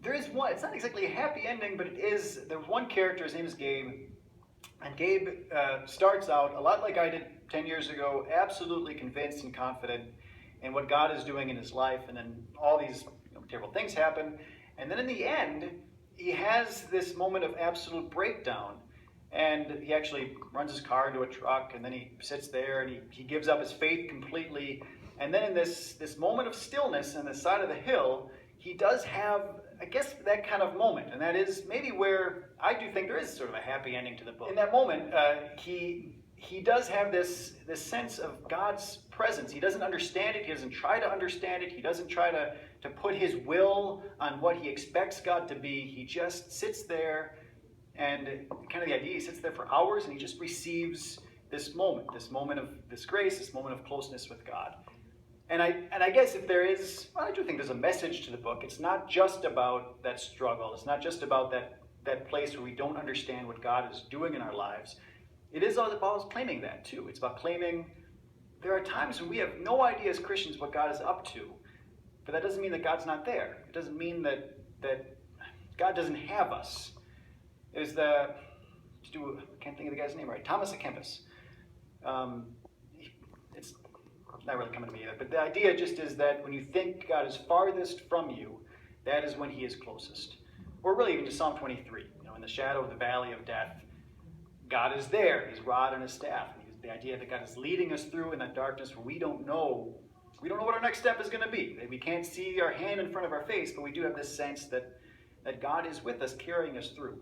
there is one, it's not exactly a happy ending, but it is, there's one character, his name is Gabe, and Gabe starts out a lot like I did 10 years ago, absolutely convinced and confident in what God is doing in his life, and then all these terrible things happen, and then in the end, he has this moment of absolute breakdown, and he actually runs his car into a truck, and then he sits there, and he gives up his faith completely, and then in this moment of stillness on the side of the hill, he does have, I guess, that kind of moment, and that is maybe where I do think there is sort of a happy ending to the book. In that moment, he does have this sense of God's presence. He doesn't understand it. He doesn't try to understand it. He doesn't try to put his will on what he expects God to be. He just sits there, and kind of the idea, he sits there for hours, and he just receives this moment of this grace, this moment of closeness with God. And I guess if there is, well, I do think there's a message to the book. It's not just about that struggle. It's not just about that place where we don't understand what God is doing in our lives. It is all about claiming that too. It's about claiming there are times when we have no idea as Christians what God is up to, but that doesn't mean that God's not there. It doesn't mean that God doesn't have us. There's I can't think of the guy's name right, Thomas à Kempis. It's not really coming to me either, but the idea just is that when you think God is farthest from you, that is when he is closest. Or really even to Psalm 23, in the shadow of the valley of death, God is there, his rod and his staff. And the idea that God is leading us through in that darkness where we don't know what our next step is going to be. We can't see our hand in front of our face, but we do have this sense that God is with us, carrying us through.